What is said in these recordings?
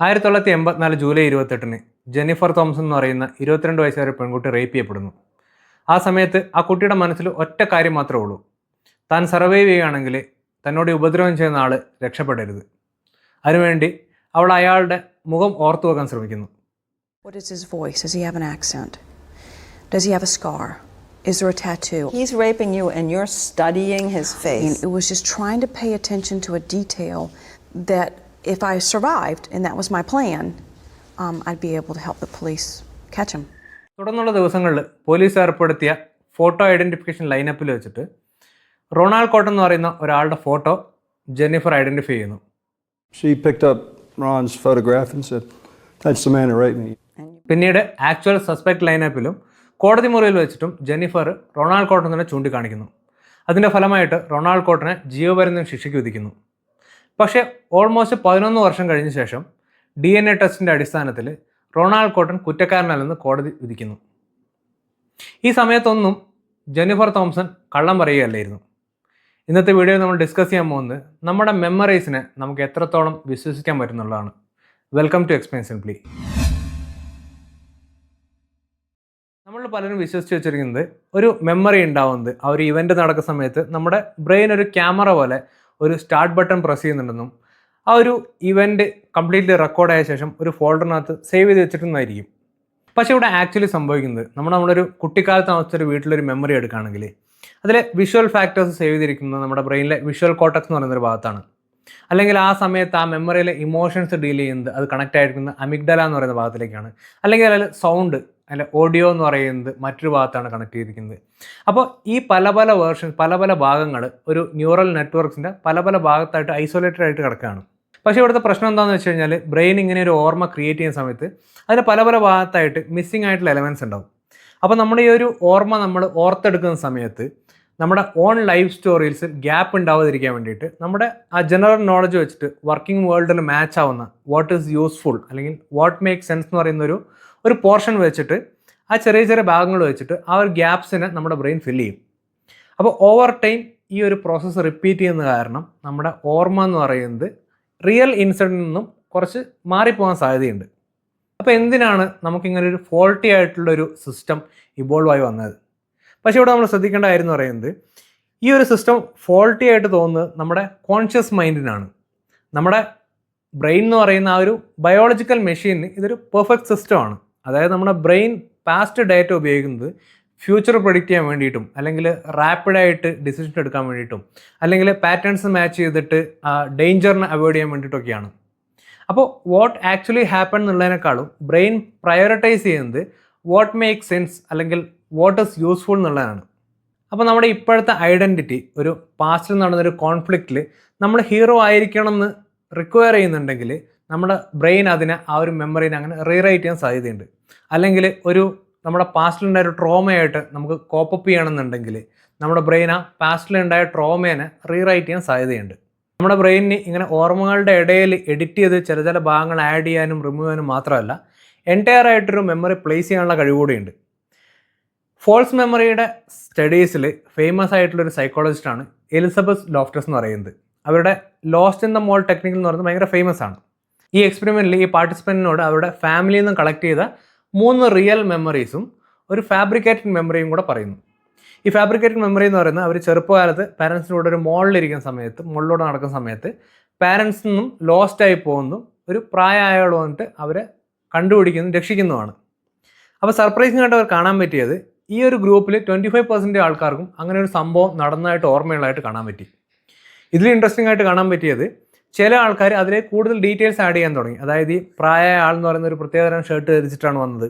1984 July 28-ന് Jennifer Thomson എന്ന് പറയുന്ന 22 വയസ്സുകാരി പെൺകുട്ടി റേപ്പ് ചെയ്യപ്പെടുന്നു. ആ സമയത്ത് ആ കുട്ടിയുടെ മനസ്സിൽ ഒറ്റ കാര്യം മാത്രമേ ഉള്ളൂ, താൻ സർവൈവ് ചെയ്യുകയാണെങ്കിൽ തന്നോട് ഉപദ്രവം ചെയ്യുന്ന ആൾ രക്ഷപ്പെടരുത്. അതിനുവേണ്ടി അവൾ അയാളുടെ മുഖം ഓർത്തു വെക്കാൻ ശ്രമിക്കുന്നു. What is his voice? Does he have an accent? Does he have a scar? Is there a tattoo? He's raping you and you're studying his face. It was just trying to pay attention to a detail that if I survived, and that was my plan, I'd be able to help the police catch him. തുടർന്നുള്ള ദിവസങ്ങളിൽ police ഏർപ്പെടുത്തിയ photo identification ലൈനപ്പിൽ വെച്ചിട്ട് Ronald cotton എന്ന് പറയുന്ന ഒരാളുടെ photo Jennifer identify ചെയ്യുന്നു. She picked up Ron's photograph and said, "That's the man who raped me." പിന്നീട് actual suspect ലൈനപ്പിലും കോടതി മുറിയിൽ വെച്ചിട്ടും ജെന്നിഫർ റൊണാൾഡ് കോട്ടനെ ചൂണ്ടിക്കാണിക്കുന്നു. അതിൻ്റെ ഫലമായിട്ട് റൊണാൾഡ് കോട്ടനെ ജീവപര്യന്തം ശിക്ഷയ്ക്ക് വിധിക്കുന്നു. പക്ഷേ ഓൾമോസ്റ്റ് 11 വർഷം കഴിഞ്ഞ ശേഷം DNA ടെസ്റ്റിൻ്റെ അടിസ്ഥാനത്തിൽ റൊണാൾഡ് കോട്ടൺ കുറ്റക്കാരനല്ലെന്ന് കോടതി വിധിക്കുന്നു. ഈ സമയത്തൊന്നും ജെന്നിഫർ തോംസൺ കള്ളം പറയുകയല്ലായിരുന്നു. ഇന്നത്തെ വീഡിയോയിൽ നമ്മൾ ഡിസ്കസ് ചെയ്യാൻ പോകുന്നത് നമ്മുടെ മെമ്മറീസിനെ നമുക്ക് എത്രത്തോളം വിശ്വസിക്കാൻ പറ്റുന്നുള്ളതാണ്. Welcome to explain simply. നമ്മൾ പലരും വിശ്വസിച്ച് വെച്ചിരിക്കുന്നത് ഒരു മെമ്മറി ഉണ്ടാവുന്നത് ആ ഒരു ഇവൻറ്റ് നടക്കുന്ന സമയത്ത് നമ്മുടെ ബ്രെയിൻ ഒരു ക്യാമറ പോലെ ഒരു സ്റ്റാർട്ട് ബട്ടൺ പ്രസ് ചെയ്യുന്നുണ്ടെന്നും ആ ഒരു ഇവൻറ്റ് കംപ്ലീറ്റ്ലി റെക്കോർഡായ ശേഷം ഒരു ഫോൾഡറിനകത്ത് സേവ് ചെയ്ത് വെച്ചിട്ടുണ്ടായിരിക്കും. പക്ഷേ ഇവിടെ ആക്ച്വലി സംഭവിക്കുന്നത് നമ്മളൊരു കുട്ടിക്കാലത്ത് താമസിച്ചൊരു വീട്ടിലൊരു മെമ്മറി എടുക്കുകയാണെങ്കിൽ അതിലെ വിഷ്വൽ ഫാക്ടേഴ്സ് സേവ് ചെയ്തിരിക്കുന്നത് നമ്മുടെ ബ്രെയിനിലെ വിഷ്വൽ കോർട്ടക്സ് എന്ന് പറയുന്നൊരു ഭാഗത്താണ്. അല്ലെങ്കിൽ ആ സമയത്ത് ആ മെമ്മറിയിലെ ഇമോഷൻസ് ഡീൽ ചെയ്യുന്നത് അത് കണക്റ്റ് ആയിരിക്കുന്ന അമിഗ്ഡല എന്ന് പറയുന്ന ഭാഗത്തിലേക്കാണ്. അല്ലെങ്കിൽ അതിൽ സൗണ്ട് അല്ലെ ഓഡിയോ എന്ന് പറയുന്നത് മറ്റൊരു ഭാഗത്താണ് കണക്ട് ചെയ്തിരിക്കുന്നത്. അപ്പോൾ ഈ പല പല ഭാഗങ്ങൾ ഒരു ന്യൂറൽ നെറ്റ്വർക്ക്സിൻ്റെ പല ഭാഗത്തായിട്ട് ഐസൊലേറ്റഡ് ആയിട്ട് കിടക്കുകയാണ്. പക്ഷേ ഇവിടുത്തെ പ്രശ്നം എന്താണെന്ന് വെച്ച് കഴിഞ്ഞാൽ ബ്രെയിൻ ഇങ്ങനെ ഒരു ഓർമ്മ ക്രിയേറ്റ് ചെയ്യുന്ന സമയത്ത് അതിന് പല ഭാഗത്തായിട്ട് മിസ്സിംഗ് ആയിട്ടുള്ള എലമെൻറ്റ്സ് ഉണ്ടാവും. അപ്പോൾ നമ്മുടെ ഈ ഒരു ഓർമ്മ നമ്മൾ ഓർത്തെടുക്കുന്ന സമയത്ത് നമ്മുടെ ഓൺ ലൈഫ് സ്റ്റോറീസിൽ ഗ്യാപ്പ് ഉണ്ടാവാതിരിക്കാൻ വേണ്ടിയിട്ട് നമ്മുടെ ആ ജനറൽ നോളജ് വെച്ചിട്ട് വർക്കിംഗ് വേൾഡിൽ മാച്ച് ആവുന്ന വാട്ട് ഈസ് യൂസ്ഫുൾ അല്ലെങ്കിൽ വാട്ട് മേക്ക് സെൻസ് എന്ന് പറയുന്ന ഒരു പോർഷൻ വെച്ചിട്ട് ആ ചെറിയ ഭാഗങ്ങൾ വെച്ചിട്ട് ആ ഒരു ഗ്യാപ്സിനെ നമ്മുടെ ബ്രെയിൻ ഫില്ല് ചെയ്യും. അപ്പോൾ ഓവർ ടൈം ഈ ഒരു പ്രോസസ്സ് റിപ്പീറ്റ് ചെയ്യുന്ന കാരണം നമ്മുടെ ഓർമ്മ എന്ന് പറയുന്നത് റിയൽ ഇൻസിഡൻറ്റിൽ നിന്നും കുറച്ച് മാറിപ്പോകാൻ സാധ്യതയുണ്ട്. അപ്പോൾ എന്തിനാണ് നമുക്കിങ്ങനെ ഒരു ഫോൾട്ടി ആയിട്ടുള്ളൊരു സിസ്റ്റം ഇവോൾവ് ആയി വന്നത്? പക്ഷേ ഇവിടെ നമ്മൾ ശ്രദ്ധിക്കേണ്ട കാര്യം എന്ന് പറയുന്നത് ഈ ഒരു സിസ്റ്റം ഫോൾട്ടി ആയിട്ട് തോന്നുന്നത് നമ്മുടെ കോൺഷ്യസ് മൈൻഡിനാണ്. നമ്മുടെ ബ്രെയിൻ എന്ന് പറയുന്ന ആ ഒരു ബയോളജിക്കൽ മെഷീന് ഇതൊരു പെർഫെക്റ്റ് സിസ്റ്റമാണ്. അതായത് നമ്മുടെ ബ്രെയിൻ പാസ്റ്റ് ഡേറ്റ ഉപയോഗിക്കുന്നത് ഫ്യൂച്ചർ പ്രൊഡിക്റ്റ് ചെയ്യാൻ വേണ്ടിയിട്ടും അല്ലെങ്കിൽ റാപ്പിഡായിട്ട് ഡിസിഷൻ എടുക്കാൻ വേണ്ടിയിട്ടും അല്ലെങ്കിൽ പാറ്റേൺസ് മാച്ച് ചെയ്തിട്ട് ഡേഞ്ചറിനെ അവോയ്ഡ് ചെയ്യാൻ വേണ്ടിയിട്ടൊക്കെയാണ്. അപ്പോൾ വാട്ട് ആക്ച്വലി ഹാപ്പൺ എന്നുള്ളതിനേക്കാളും ബ്രെയിൻ പ്രയോറിറ്റൈസ് ചെയ്യുന്നത് വാട്ട് മേക്ക് സെൻസ് അല്ലെങ്കിൽ വാട്ട് ഈസ് യൂസ്ഫുൾ എന്നുള്ളതാണ്. അപ്പോൾ നമ്മുടെ ഇപ്പോഴത്തെ ഐഡൻറ്റിറ്റി ഒരു പാസ്റ്റിൽ നടന്നൊരു കോൺഫ്ലിക്റ്റിൽ നമ്മൾ ഹീറോ ആയിരിക്കണം എന്ന് റിക്വയർ ചെയ്യുന്നുണ്ടെങ്കിൽ നമ്മുടെ ബ്രെയിൻ അതിനെ ആ ഒരു മെമ്മറീനെ അങ്ങനെ റീറൈറ്റ് ചെയ്യാൻ സാധ്യതയുണ്ട്. അല്ലെങ്കിൽ നമ്മുടെ പാസ്റ്റിലുണ്ടായ ഒരു ട്രോമയായിട്ട് നമുക്ക് കോപ്പപ്പ് ചെയ്യണമെന്നുണ്ടെങ്കിൽ നമ്മുടെ ബ്രെയിൻ ആ പാസ്റ്റിലുണ്ടായ ട്രോമേനെ റീറൈറ്റ് ചെയ്യാൻ സാധ്യതയുണ്ട്. നമ്മുടെ ബ്രെയിനിന് ഇങ്ങനെ ഓർമ്മകളുടെ ഇടയിൽ എഡിറ്റ് ചെയ്ത് ചില ഭാഗങ്ങൾ ആഡ് ചെയ്യാനും റിമൂവ് ചെയ്യാനും മാത്രമല്ല എൻറ്റയർ ആയിട്ടൊരു മെമ്മറി പ്ലേസ് ചെയ്യാനുള്ള കഴിവ് കൂടിയുണ്ട്. ഫോൾസ് മെമ്മറിയുടെ സ്റ്റഡീസിൽ ഫേമസ് ആയിട്ടുള്ളൊരു സൈക്കോളജിസ്റ്റാണ് എലിസബത്ത് ലോഫ്റ്റസ് എന്ന് പറയുന്നത്. അവരുടെ lost in the mall technique എന്ന് പറയുന്നത് ഭയങ്കര ഫേമസ് ആണ്. ഈ എക്സ്പെരിമെൻറ്റിൽ ഈ പാർട്ടിസിപ്പൻറ്റിനോട് അവരുടെ ഫാമിലിയിൽ നിന്ന് കളക്ട് ചെയ്ത 3 റിയൽ മെമ്മറീസും ഒരു ഫാബ്രിക്കേറ്റഡ് മെമ്മറിയും കൂടെ പറയുന്നു. ഈ ഫാബ്രിക്കേറ്റഡ് മെമ്മറി എന്ന് പറയുന്നത് അവർ ചെറുപ്പകാലത്ത് പാരൻസിൻ്റെ കൂടെ ഒരു മുകളിലൂടെ നടക്കുന്ന സമയത്ത് പാരൻസിൽ നിന്നും ലോസ്റ്റായി പോകുന്നു ഒരു പ്രായമായവൾ വന്നിട്ട് അവരെ കണ്ടുപിടിക്കുന്നു രക്ഷിക്കുന്നതുമാണ്. അപ്പോൾ സർപ്രൈസിംഗ് ആയിട്ട് അവർ കാണാൻ പറ്റിയത് ഈ ഒരു ഗ്രൂപ്പിൽ 25% ആൾക്കാർക്കും അങ്ങനെ ഒരു സംഭവം നടന്നതായിട്ട് ഓർമ്മയുള്ളതായിട്ട് കാണാൻ പറ്റി. ഇതിൽ ഇൻട്രസ്റ്റിംഗ് ആയിട്ട് കാണാൻ പറ്റിയത് ചില ആൾക്കാർ അതിലേക്ക് കൂടുതൽ ഡീറ്റെയിൽസ് ആഡ് ചെയ്യാൻ തുടങ്ങി. അതായത് ഈ പ്രായമായ ആൾ എന്ന് പറയുന്ന ഒരു പ്രത്യേകതരം ഷർട്ട് ധരിച്ചിട്ടാണ് വന്നത്,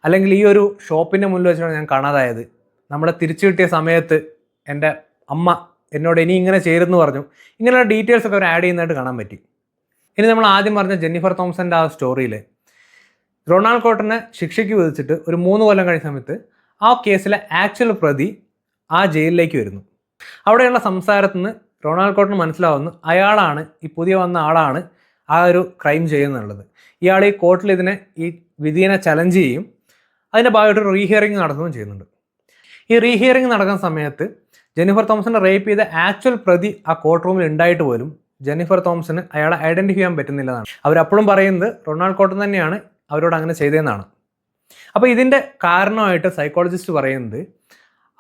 അല്ലെങ്കിൽ ഈ ഒരു ഷോപ്പിൻ്റെ മുന്നിൽ വെച്ചിട്ടാണ് ഞാൻ കാണാതായത്, നമ്മളെ തിരിച്ചു കിട്ടിയ സമയത്ത് എൻ്റെ അമ്മ എന്നോട് ഇനി ഇങ്ങനെ ചേരുന്നു പറഞ്ഞു. ഇങ്ങനെയുള്ള ഡീറ്റെയിൽസ് ഒക്കെ അവർ ആഡ് ചെയ്യുന്നതായിട്ട് കാണാൻ പറ്റി. ഇനി നമ്മൾ ആദ്യം പറഞ്ഞ ജെന്നിഫർ തോംസൻ്റെ ആ സ്റ്റോറിയിൽ റൊണാൾഡ് കോട്ടനെ ശിക്ഷയ്ക്ക് വിധിച്ചിട്ട് ഒരു 3 കൊല്ലം കഴിഞ്ഞ സമയത്ത് ആ കേസിലെ ആക്ച്വൽ പ്രതി ആ ജയിലിലേക്ക് വരുന്നു. അവിടെയുള്ള സംസാരത്തിൽ നിന്ന് റൊണാൾഡ് കോട്ടന് മനസ്സിലാവുന്നു അയാളാണ് ഈ പുതിയ വന്ന ആളാണ് ആ ഒരു ക്രൈം ചെയ്യുന്നുള്ളത്. ഇയാൾ ഈ കോർട്ടിൽ ഈ വിധിയെ ചലഞ്ച് ചെയ്യും. അതിൻ്റെ ഭാഗമായിട്ട് റീഹിയറിംഗ് നടത്തുകയും ചെയ്യുന്നുണ്ട്. ഈ റീഹിയറിംഗ് നടക്കുന്ന സമയത്ത് ജെന്നിഫർ തോംസനെ റേപ്പ് ചെയ്ത ആക്ച്വൽ പ്രതി ആ കോർട്ട് റൂമിൽ ഉണ്ടായിട്ട് പോലും ജെന്നിഫർ തോമസിന് അയാളെ ഐഡൻറ്റിഫൈ ചെയ്യാൻ പറ്റുന്നില്ലെന്നാണ്. അവരപ്പോഴും പറയുന്നത് റൊണാൾഡ് കോട്ടൺ തന്നെയാണ് അവരോട് അങ്ങനെ ചെയ്തതെന്നാണ്. അപ്പോൾ ഇതിൻ്റെ കാരണമായിട്ട് സൈക്കോളജിസ്റ്റ് പറയുന്നത്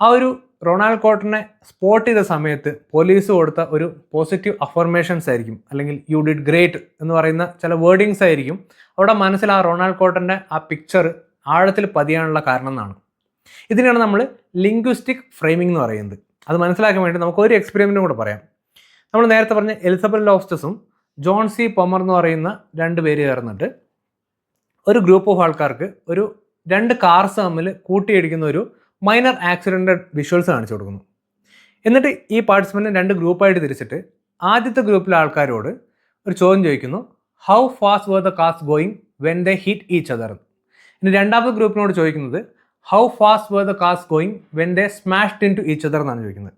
ആ ഒരു റൊണാൾഡ് കോട്ടനെ സ്പോട്ട് ചെയ്ത സമയത്ത് പോലീസ് കൊടുത്ത ഒരു പോസിറ്റീവ് അഫർമേഷൻസ് ആയിരിക്കും, അല്ലെങ്കിൽ യു ഡിഡ് ഗ്രേറ്റ് എന്ന് പറയുന്ന ചില വേർഡിങ്സ് ആയിരിക്കും അവിടെ മനസ്സിൽ ആ റൊണാൾഡ് കോട്ടൻ്റെ ആ പിക്ചർ ആഴത്തിൽ പതിയാനുള്ള കാരണം എന്നാണ്. ഇതിനാണ് നമ്മൾ ലിംഗ്വിസ്റ്റിക് ഫ്രെയിമിംഗ് എന്ന് പറയുന്നത്. അത് മനസ്സിലാക്കാൻ വേണ്ടി നമുക്ക് ഒരു എക്സ്പെരിമെൻറ്റും കൂടെ പറയാം. നമ്മൾ നേരത്തെ പറഞ്ഞ എലിസബത്ത് ലോഫ്റ്റസും ജോൺ സി പൊമർ എന്ന് പറയുന്ന 2 പേര് ചേർന്നിട്ട് ഒരു ഗ്രൂപ്പ് ഓഫ് ആൾക്കാർക്ക് ഒരു 2 കാർസ് തമ്മിൽ കൂട്ടിയിടിക്കുന്ന ഒരു മൈനർ ആക്സിഡൻ്റ് വിഷ്വൽസ് കാണിച്ചു കൊടുക്കുന്നു. എന്നിട്ട് ഈ പാർട്ടിസിപ്പൻറ്റിനെ 2 ഗ്രൂപ്പായിട്ട് തിരിച്ചിട്ട് ആദ്യത്തെ ഗ്രൂപ്പിലെ ആൾക്കാരോട് ഒരു ചോദ്യം ചോദിക്കുന്നു, how fast were the cars going when they hit each other. ഇനി രണ്ടാമത്തെ ഗ്രൂപ്പിനോട് ചോദിക്കുന്നത് how fast were the cars going when they smashed into each other എന്നാണ് ചോദിക്കുന്നത്.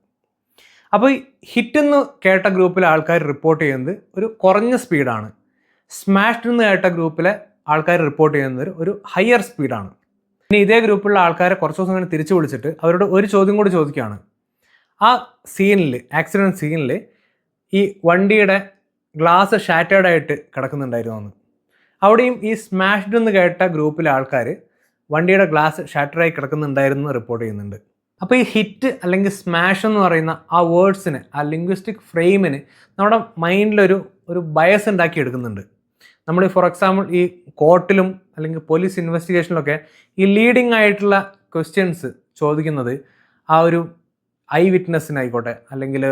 അപ്പോൾ ഈ ഹിറ്റ് എന്ന് കേട്ട ഗ്രൂപ്പിലെ ആൾക്കാർ റിപ്പോർട്ട് ചെയ്യുന്നത് ഒരു കുറഞ്ഞ സ്പീഡാണ്. സ്മാഷ്ഡ് എന്ന് കേട്ട ഗ്രൂപ്പിലെ ആൾക്കാർ റിപ്പോർട്ട് ചെയ്യുന്നത് ഒരു ഹയർ സ്പീഡാണ്. ഇനി ഇതേ ഗ്രൂപ്പിലുള്ള ആൾക്കാരെ കുറച്ച് ദിവസം കഴിഞ്ഞ് തിരിച്ചു വിളിച്ചിട്ട് അവരോട് ഒരു ചോദ്യം കൂടി ചോദിക്കുകയാണ്, ആ സീനിൽ, ആക്സിഡൻറ്റ് സീനിൽ ഈ വണ്ടിയുടെ ഗ്ലാസ് ഷാറ്റേർഡ് ആയിട്ട് കിടക്കുന്നുണ്ടായിരുന്നു എന്ന്. അവിടെയും ഈ സ്മാഷ്ഡ് എന്ന് കേട്ട ഗ്രൂപ്പിലെ ആൾക്കാർ വണ്ടിയുടെ ഗ്ലാസ് ഷാറ്ററായി കിടക്കുന്നുണ്ടായിരുന്നു റിപ്പോർട്ട് ചെയ്യുന്നുണ്ട്. അപ്പോൾ ഈ ഹിറ്റ് അല്ലെങ്കിൽ സ്മാഷ് എന്ന് പറയുന്ന ആ വേർഡ്സിന്, ആ ലിംഗ്വിസ്റ്റിക് ഫ്രെയിമിന് നമ്മുടെ മൈൻഡിലൊരു ബയസ് ഉണ്ടാക്കി എടുക്കുന്നുണ്ട്. നമ്മൾ ഫോർ എക്സാമ്പിൾ ഈ കോർട്ടിലും അല്ലെങ്കിൽ പോലീസ് ഇൻവെസ്റ്റിഗേഷനിലൊക്കെ ഈ ലീഡിങ് ആയിട്ടുള്ള ക്വസ്റ്റ്യൻസ് ചോദിക്കുന്നത് ആ ഒരു ഐ വിറ്റ്നസ്സിനായിക്കോട്ടെ അല്ലെങ്കിൽ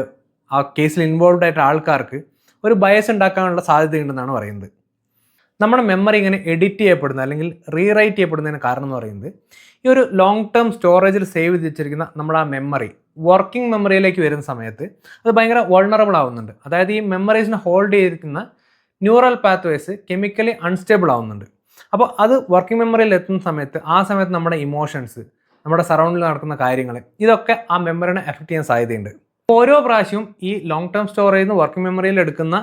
ആ കേസിൽ ഇൻവോൾവ് ആയിട്ട് ആൾക്കാർക്ക് ഒരു ബയസ് ഉണ്ടാക്കാനുള്ള സാധ്യതയുണ്ടെന്നാണ് പറയുന്നത്. നമ്മുടെ മെമ്മറി ഇങ്ങനെ എഡിറ്റ് ചെയ്യപ്പെടുന്ന അല്ലെങ്കിൽ റീറൈറ്റ് ചെയ്യപ്പെടുന്നതിന് കാരണം എന്ന് പറയുന്നത് ഈ ഒരു ലോങ് ടേം സ്റ്റോറേജിൽ സേവ് ചെയ്ത് വെച്ചിരിക്കുന്ന നമ്മുടെ ആ മെമ്മറി വർക്കിംഗ് മെമ്മറിയിലേക്ക് വരുന്ന സമയത്ത് അത് ഭയങ്കര വൾണറബിൾ ആവുന്നുണ്ട്. അതായത് ഈ മെമ്മറീസിനെ ഹോൾഡ് ചെയ്തിരിക്കുന്ന ന്യൂറൽ പാത്വേസ് കെമിക്കലി അൺസ്റ്റേബിൾ ആവുന്നുണ്ട്. അപ്പോൾ അത് വർക്കിംഗ് മെമ്മറിയിൽ എത്തുന്ന സമയത്ത് ആ സമയത്ത് നമ്മുടെ ഇമോഷൻസ്, നമ്മുടെ സറൗണ്ടിൽ നടക്കുന്ന കാര്യങ്ങൾ, ഇതൊക്കെ ആ മെമ്മറിനെ എഫക്റ്റ് ചെയ്യാൻ സാധ്യതയുണ്ട്. ഓരോ പ്രാവശ്യവും ഈ ലോങ് ടേം സ്റ്റോറേജിൽ നിന്ന് വർക്കിംഗ് മെമ്മറിയിൽ എടുക്കുന്ന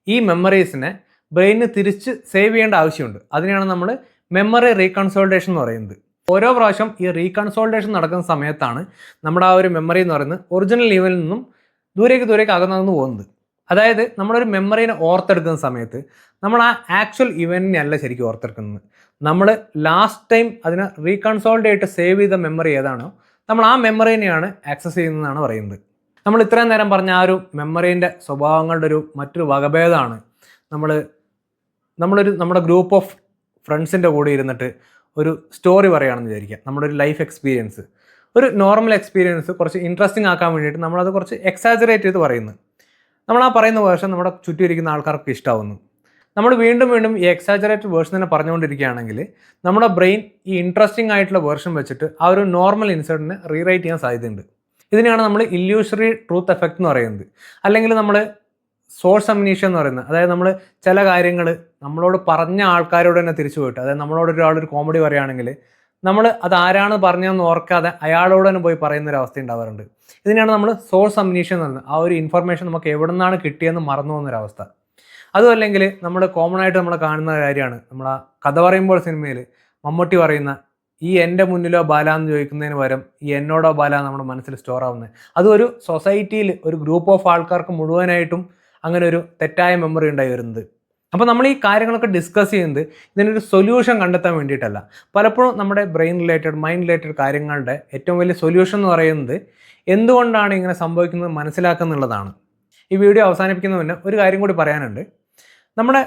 ഈ മെമ്മറീസിനെ ബ്രെയിനിന് തിരിച്ച് സേവ് ചെയ്യേണ്ട ആവശ്യമുണ്ട്. അതിനെയാണ് നമ്മൾ മെമ്മറി റീകൺസോൾട്ടേഷൻ എന്ന് പറയുന്നത്. ഓരോ പ്രാവശ്യം ഈ റീകൺസോൾട്ടേഷൻ നടക്കുന്ന സമയത്താണ് നമ്മുടെ ആ ഒരു മെമ്മറി എന്ന് പറയുന്നത് ഒറിജിനൽ ലെവലിൽ നിന്നും ദൂരേക്ക് അകന്നു പോകുന്നത്. അതായത് നമ്മളൊരു മെമ്മറീനെ ഓർത്തെടുക്കുന്ന സമയത്ത് നമ്മൾ ആ ആക്ച്വൽ ഇവൻറ്റിനെ അല്ല ശരിക്കും ഓർത്തെടുക്കുന്നത്. നമ്മൾ ലാസ്റ്റ് ടൈം അതിനെ റീകൺസോൾട്ട് ആയിട്ട് സേവ് ചെയ്ത മെമ്മറി ഏതാണോ നമ്മൾ ആ മെമ്മറീനെയാണ് ആക്സസ് ചെയ്യുന്നതെന്നാണ് പറയുന്നത്. നമ്മൾ ഇത്രയും നേരം പറഞ്ഞ ആ ഒരു മെമ്മറീൻ്റെ സ്വഭാവങ്ങളുടെ മറ്റൊരു വകഭേദമാണ് നമ്മുടെ ഗ്രൂപ്പ് ഓഫ് ഫ്രണ്ട്സിൻ്റെ കൂടെ ഇരുന്നിട്ട് ഒരു സ്റ്റോറി പറയുകയാണെന്ന് വിചാരിക്കുക. നമ്മുടെ ഒരു ലൈഫ് എക്സ്പീരിയൻസ്, ഒരു നോർമൽ എക്സ്പീരിയൻസ് കുറച്ച് ഇൻട്രസ്റ്റിംഗ് ആക്കാൻ വേണ്ടിയിട്ട് നമ്മളത് കുറച്ച് എക്സാജറേറ്റ് ചെയ്ത് പറയുന്നു. നമ്മൾ ആ പറയുന്ന വേർഷൻ നമ്മുടെ ചുറ്റും ഇരിക്കുന്ന ആൾക്കാർക്ക് ഇഷ്ടമാവുന്നു. നമ്മൾ വീണ്ടും ഈ എക്സാജറേറ്റഡ് വേർഷൻ തന്നെ പറഞ്ഞുകൊണ്ടിരിക്കുകയാണെങ്കിൽ നമ്മുടെ ബ്രെയിൻ ഈ ഇൻട്രസ്റ്റിംഗ് ആയിട്ടുള്ള വേർഷൻ വെച്ചിട്ട് ആ ഒരു നോർമൽ ഇൻസിഡൻറ്റിനെ റീറൈറ്റ് ചെയ്യാൻ സാധ്യതയുണ്ട്. ഇതിനെയാണ് നമ്മൾ ഇല്യൂഷറി ട്രൂത്ത് എഫക്റ്റ് എന്ന് പറയുന്നത്. അല്ലെങ്കിൽ നമ്മൾ സോഴ്സ് അമ്നീഷ്യ എന്ന് പറയുന്നത്, അതായത് നമ്മൾ ചില കാര്യങ്ങൾ നമ്മളോട് പറഞ്ഞ ആൾക്കാരോട് തന്നെ തിരിച്ചു പോയിട്ട്, അതായത് നമ്മളോട് ഒരാളൊരു കോമഡി പറയുകയാണെങ്കിൽ നമ്മൾ അത് ആരാണ് പറഞ്ഞതെന്ന് ഓർക്കാതെ അയാളോട് തന്നെ പോയി പറയുന്നൊരവസ്ഥ ഉണ്ടാവാറുണ്ട്. ഇതിനാണ് നമ്മൾ സോഴ്സ് അമ്നീഷ്യ എന്ന് പറയുന്നത്. ആ ഒരു ഇൻഫർമേഷൻ നമുക്ക് എവിടെ നിന്നാണ് കിട്ടിയെന്ന് മറന്നു പോകുന്നൊരവസ്ഥ. അതും അല്ലെങ്കിൽ നമ്മൾ കോമൺ ആയിട്ട് നമ്മൾ കാണുന്ന കാര്യമാണ്, നമ്മൾ ആ കഥ പറയുമ്പോൾ സിനിമയിൽ മമ്മൂട്ടി പറയുന്ന ഈ എൻ്റെ മുന്നിലോ ബാല എന്ന് ചോദിക്കുന്നതിന് പകരം ഈ എന്നോടോ ബാല നമ്മുടെ മനസ്സിൽ സ്റ്റോർ ആവുന്നത്. അതും ഒരു സൊസൈറ്റിയിൽ ഒരു ഗ്രൂപ്പ് ഓഫ് ആൾക്കാർക്ക് മുഴുവനായിട്ടും അങ്ങനെ ഒരു തെറ്റായ മെമ്മറി ഉണ്ടായി വരുന്നത്. അപ്പോൾ നമ്മൾ ഈ കാര്യങ്ങളൊക്കെ ഡിസ്കസ് ചെയ്യുന്നത് ഇതിനൊരു സൊല്യൂഷൻ കണ്ടെത്താൻ വേണ്ടിയിട്ടല്ല. പലപ്പോഴും നമ്മുടെ ബ്രെയിൻ റിലേറ്റഡ്, മൈൻഡ് റിലേറ്റഡ് കാര്യങ്ങളുടെ ഏറ്റവും വലിയ സൊല്യൂഷൻ എന്ന് പറയുന്നത് എന്തുകൊണ്ടാണ് ഇങ്ങനെ സംഭവിക്കുന്നത് മനസ്സിലാക്കുന്നുള്ളതാണ്. ഈ വീഡിയോ അവസാനിപ്പിക്കുന്ന മുന്നേ ഒരു കാര്യം കൂടി പറയാനുണ്ട്. നമ്മുടെ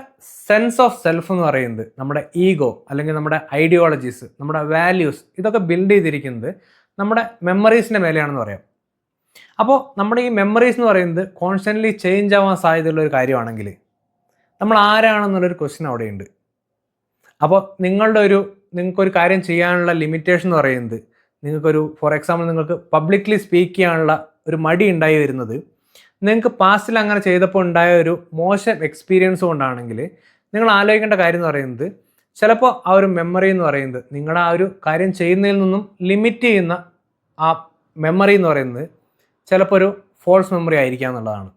സെൻസ് ഓഫ് സെൽഫ് എന്ന് പറയുന്നത്, നമ്മുടെ ഈഗോ അല്ലെങ്കിൽ നമ്മുടെ ഐഡിയോളജീസ്, നമ്മുടെ വാല്യൂസ്, ഇതൊക്കെ ബിൽഡ് ചെയ്തിരിക്കുന്നത് നമ്മുടെ മെമ്മറീസിൻ്റെ മേലെയാണെന്ന് പറയാം. അപ്പോൾ നമ്മുടെ ഈ മെമ്മറീസ് എന്ന് പറയുന്നത് കോൺസ്റ്റൻ്റ്ലി ചേഞ്ച് ആവാൻ സാധ്യതയുള്ള ഒരു കാര്യമാണെങ്കിൽ നമ്മൾ ആരാണെന്നുള്ളൊരു ക്വസ്റ്റ്യൻ അവിടെയുണ്ട്. അപ്പോൾ നിങ്ങൾക്കൊരു കാര്യം ചെയ്യാനുള്ള ലിമിറ്റേഷൻ എന്ന് പറയുന്നത്, നിങ്ങൾക്കൊരു ഫോർ എക്സാമ്പിൾ നിങ്ങൾക്ക് പബ്ലിക്ലി സ്പീക്ക് ചെയ്യാനുള്ള ഒരു മടി ഉണ്ടായി വരുന്നത് നിങ്ങൾക്ക് പാസ്റ്റിൽ അങ്ങനെ ചെയ്തപ്പോൾ ഉണ്ടായ ഒരു മോശം എക്സ്പീരിയൻസ് കൊണ്ടാണെങ്കിൽ നിങ്ങൾ ആലോചിക്കേണ്ട കാര്യം എന്ന് പറയുന്നത് ചിലപ്പോൾ ആ ഒരു മെമ്മറി എന്ന് പറയുന്നത് നിങ്ങളുടെ ആ ഒരു കാര്യം ചെയ്യുന്നതിൽ നിന്നും ലിമിറ്റ് ചെയ്യുന്ന ആ മെമ്മറി എന്ന് പറയുന്നത് ചിലപ്പോൾ ഒരു ഫോൾസ് മെമ്മറി ആയിരിക്കാം എന്നുള്ളതാണ്.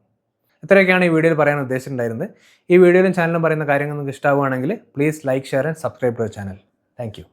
ഇത്രയൊക്കെയാണ് ഈ വീഡിയോയിൽ പറയാൻ ഉദ്ദേശിച്ചിട്ടുണ്ടായിരുന്നത്. ഈ വീഡിയോയിലും ചാനലിലും പറയുന്ന കാര്യങ്ങൾ നിങ്ങൾക്ക് ഇഷ്ടമാവുകയാണെങ്കിൽ please like, share and subscribe to channel. Thank U.